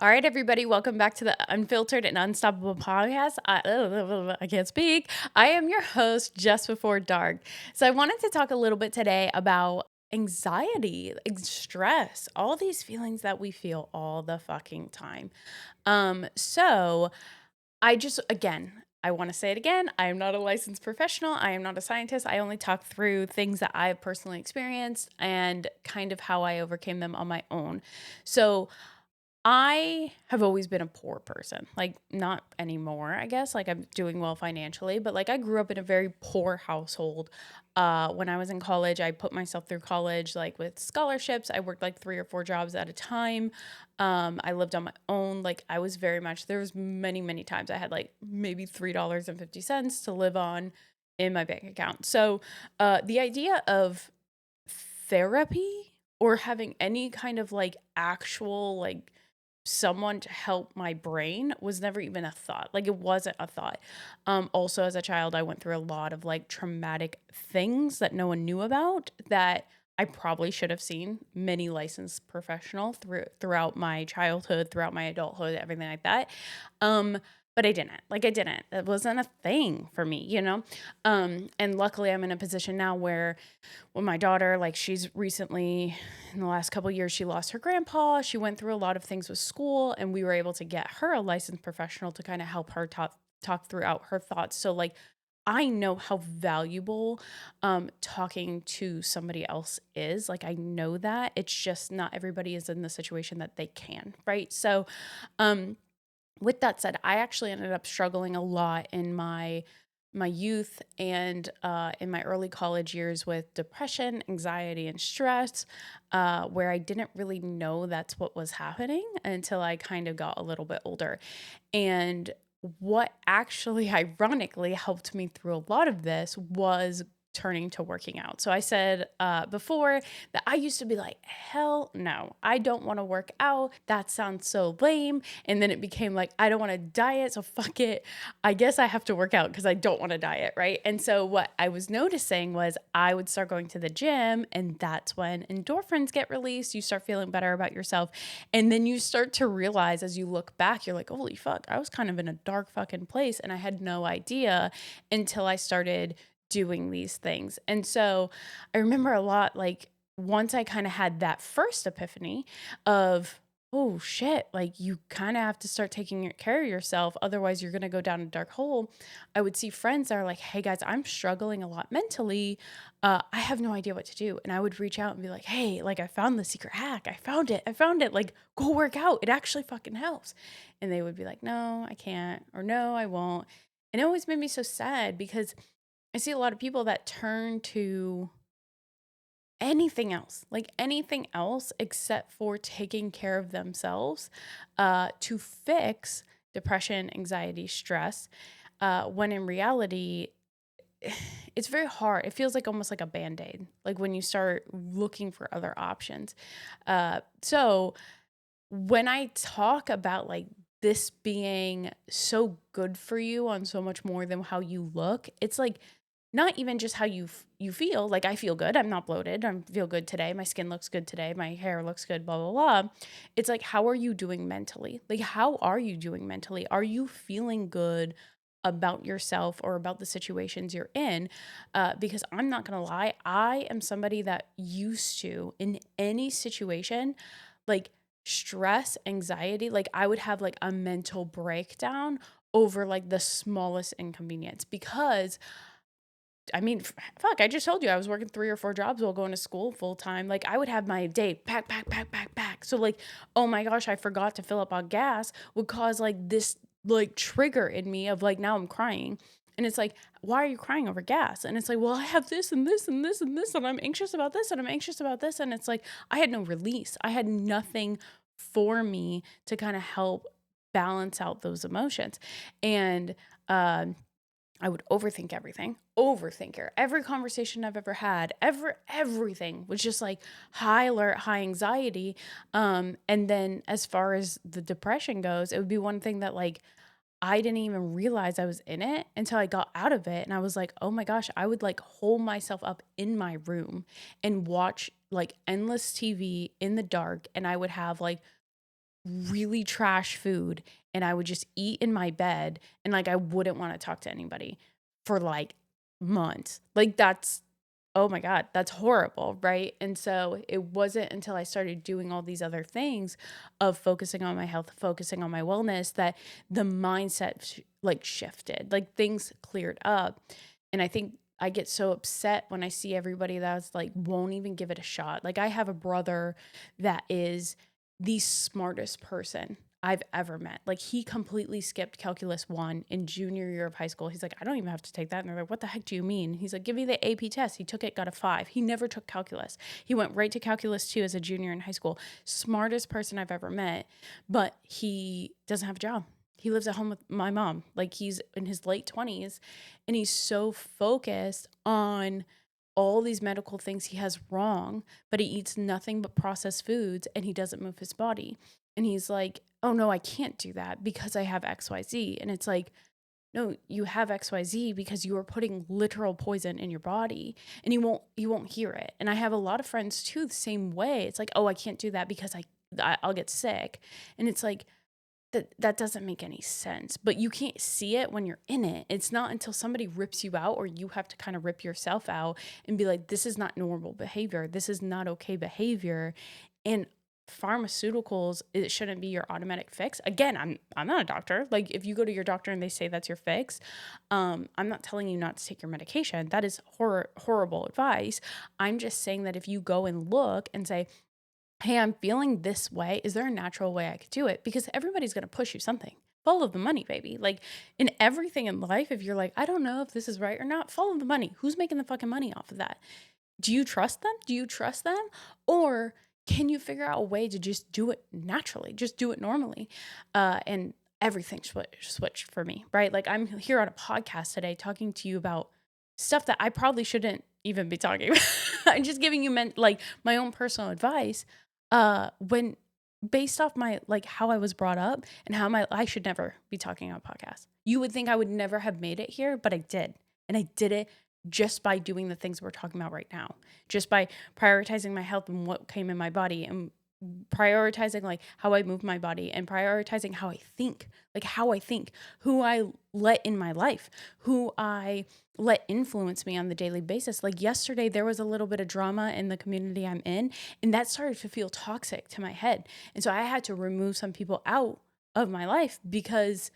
All right, everybody, welcome back to the Unfiltered and Unstoppable podcast. I can't speak. I am your host, Just Before Dark. So, I wanted to talk a little bit today about anxiety, stress, all these feelings that we feel all the fucking time. So I want to say it again. I am not a licensed professional. I am not a scientist. I only talk through things that I've personally experienced and kind of how I overcame them on my own. So, I have always been a poor person. Like, not anymore, I guess. Like, I'm doing well financially, but like, I grew up in a very poor household. When I was in college, I put myself through college, like with scholarships. I worked like 3 or 4 jobs at a time. I lived on my own. Like, I was very much, there was many, many times I had like maybe $3.50 to live on in my bank account. So, the idea of therapy or having any kind of like actual like someone to help my brain was never even a thought. Like, it wasn't a thought. Also, as a child, I went through a lot of like traumatic things that no one knew about that I probably should have seen many licensed professional throughout my childhood, throughout my adulthood, everything like that. Um, but I didn't. Like, I didn't. It wasn't a thing for me, you know? And luckily I'm in a position now where when my daughter, like, she's recently in the last couple of years, she lost her grandpa. She went through a lot of things with school, and we were able to get her a licensed professional to kind of help her talk throughout her thoughts. So like, I know how valuable talking to somebody else is. Like, I know that. It's just not everybody is in the situation that they can, right? So um with that said, I actually ended up struggling a lot in my youth and in my early college years with depression, anxiety, and stress, where I didn't really know that's what was happening until I kind of got a little bit older. And what actually ironically helped me through a lot of this was turning to working out. So I said before that I used to be like, hell no, I don't want to work out. That sounds so lame. And then it became like, I don't want to diet. So fuck it. I guess I have to work out because I don't want to diet. Right. And so what I was noticing was I would start going to the gym, and that's when endorphins get released. You start feeling better about yourself. And then you start to realize as you look back, you're like, holy fuck, I was kind of in a dark fucking place. And I had no idea until I started doing these things. And so I remember a lot, like, once I kind of had that first epiphany of, oh shit, like, you kind of have to start taking care of yourself. Otherwise, you're going to go down a dark hole. I would see friends that are like, hey guys, I'm struggling a lot mentally. I have no idea what to do. And I would reach out and be like, hey, like, I found the secret hack. I found it. I found it. Like, go work out. It actually fucking helps. And they would be like, no, I can't. Or no, I won't. And it always made me so sad because I see a lot of people that turn to anything else except for taking care of themselves to fix depression, anxiety, stress, when in reality, it's very hard. It feels like almost like a band aid, like when you start looking for other options. So when I talk about like this being so good for you on so much more than how you look, it's like not even just how you feel. Like, I feel good. I'm not bloated. I feel good today. My skin looks good today. My hair looks good. Blah blah blah. It's like, how are you doing mentally? Like, how are you doing mentally? Are you feeling good about yourself or about the situations you're in? Because I'm not gonna lie, I am somebody that used to, in any situation, like stress, anxiety, like I would have like a mental breakdown over like the smallest inconvenience because I mean, fuck, I just told you I was working 3 or 4 jobs while going to school full time. Like, I would have my day pack, pack, pack, pack, pack. So, like, oh my gosh, I forgot to fill up on gas would cause like this like trigger in me of like, now I'm crying. And it's like, why are you crying over gas? And it's like, well, I have this and this and this and this, and I'm anxious about this and I'm anxious about this. And it's like, I had no release. I had nothing for me to kind of help balance out those emotions. And, I would overthink everything, overthinker. Every conversation I've ever had, everything was just like high alert, high anxiety. And then as far as the depression goes, it would be one thing that like I didn't even realize I was in it until I got out of it. And I was like, oh my gosh, I would like hold myself up in my room and watch like endless TV in the dark. And I would have like really trash food and I would just eat in my bed and like I wouldn't want to talk to anybody for like months. Like that's oh my God, that's horrible, right? And so it wasn't until I started doing all these other things of focusing on my health, focusing on my wellness, that the mindset like shifted, like things cleared up. And I think I get so upset when I see everybody that's like won't even give it a shot. Like I have a brother that is the smartest person I've ever met. Like he completely skipped calculus 1 in junior year of high school. He's like, I don't even have to take that. And they're like, what the heck do you mean? He's like, give me the AP test. He took it, got a 5. He never took calculus. He went right to calculus 2 as a junior in high school. Smartest person I've ever met, but he doesn't have a job. He lives at home with my mom. Like he's in his late 20s and he's so focused on all these medical things he has wrong, but he eats nothing but processed foods and he doesn't move his body. And he's like, oh no, I can't do that because I have XYZ. And it's like, no, you have XYZ because you are putting literal poison in your body and you won't hear it. And I have a lot of friends too, the same way. It's like, oh, I can't do that because I'll get sick. And it's like, that doesn't make any sense, but you can't see it when you're in it. It's not until somebody rips you out or you have to kind of rip yourself out and be like, this is not normal behavior. This is not okay behavior. And pharmaceuticals, it shouldn't be your automatic fix. Again, I'm not a doctor. Like if you go to your doctor and they say that's your fix, I'm not telling you not to take your medication. That is horrible advice. I'm just saying that if you go and look and say, hey, I'm feeling this way. Is there a natural way I could do it? Because everybody's going to push you something. Follow the money, baby. Like in everything in life, if you're like, I don't know if this is right or not, follow the money. Who's making the fucking money off of that? Do you trust them? Do you trust them? Or can you figure out a way to just do it naturally? Just do it normally. And everything switched for me, right? Like I'm here on a podcast today talking to you about stuff that I probably shouldn't even be talking about. I'm just giving you like my own personal advice when based off my like how I was brought up and how I should never be talking on podcasts. You would think I would never have made it here, but I did. And I did it just by doing the things we're talking about right now. Just by prioritizing my health and what came in my body and prioritizing like how I move my body and prioritizing how I think, who I let in my life, who I let influence me on the daily basis. Like yesterday, there was a little bit of drama in the community I'm in, and that started to feel toxic to my head. And so I had to remove some people out of my life because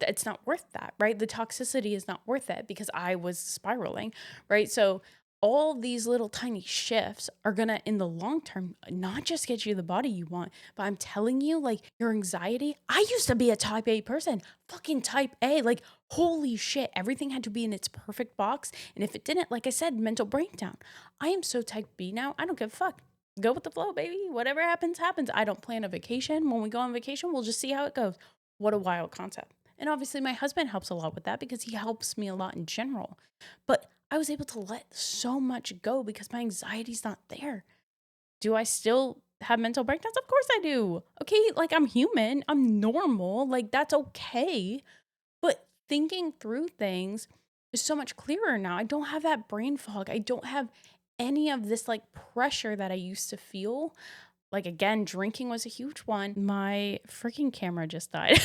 it's not worth that, right? The toxicity is not worth it because I was spiraling, right? So all these little tiny shifts are gonna, in the long term, not just get you the body you want, but I'm telling you, like your anxiety. I used to be a type A person, fucking type A. Like, holy shit, everything had to be in its perfect box. And if it didn't, like I said, mental breakdown. I am so type B now. I don't give a fuck. Go with the flow, baby. Whatever happens, happens. I don't plan a vacation. When we go on vacation, we'll just see how it goes. What a wild concept. And obviously, my husband helps a lot with that because he helps me a lot in general. But I was able to let so much go because my anxiety's not there. Do I still have mental breakdowns? Of course I do. Okay, like I'm human, I'm normal, like that's okay. But thinking through things is so much clearer now. I don't have that brain fog. I don't have any of this like pressure that I used to feel. Like again, drinking was a huge one. My freaking camera just died.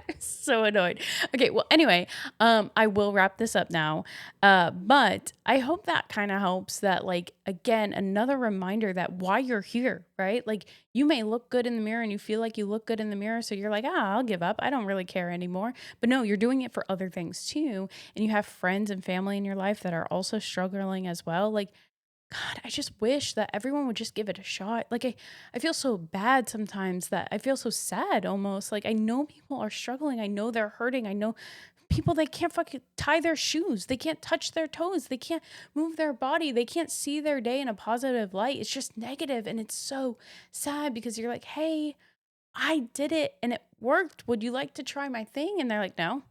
I'm so annoyed. Okay, well, anyway, I will wrap this up now. But I hope that kind of helps. That like again, another reminder that why you're here, right? Like you may look good in the mirror and you feel like you look good in the mirror, so you're like, I'll give up. I don't really care anymore. But no, you're doing it for other things too, and you have friends and family in your life that are also struggling as well. Like God, I just wish that everyone would just give it a shot. Like I feel so bad sometimes that I feel so sad almost. Like I know people are struggling. I know they're hurting. I know people they can't fucking tie their shoes. They can't touch their toes. They can't move their body. They can't see their day in a positive light. It's just negative and it's so sad because you're like, "Hey, I did it and it worked. Would you like to try my thing?" And they're like, "No."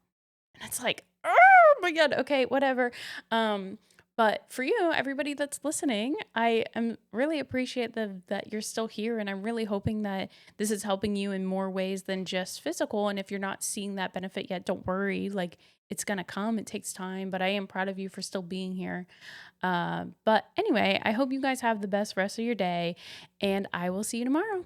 And it's like, oh my God, okay, whatever. Um, but for you, everybody that's listening, I am really appreciate that you're still here. And I'm really hoping that this is helping you in more ways than just physical. And if you're not seeing that benefit yet, don't worry. Like it's going to come. It takes time, but I am proud of you for still being here. But anyway, I hope you guys have the best rest of your day and I will see you tomorrow.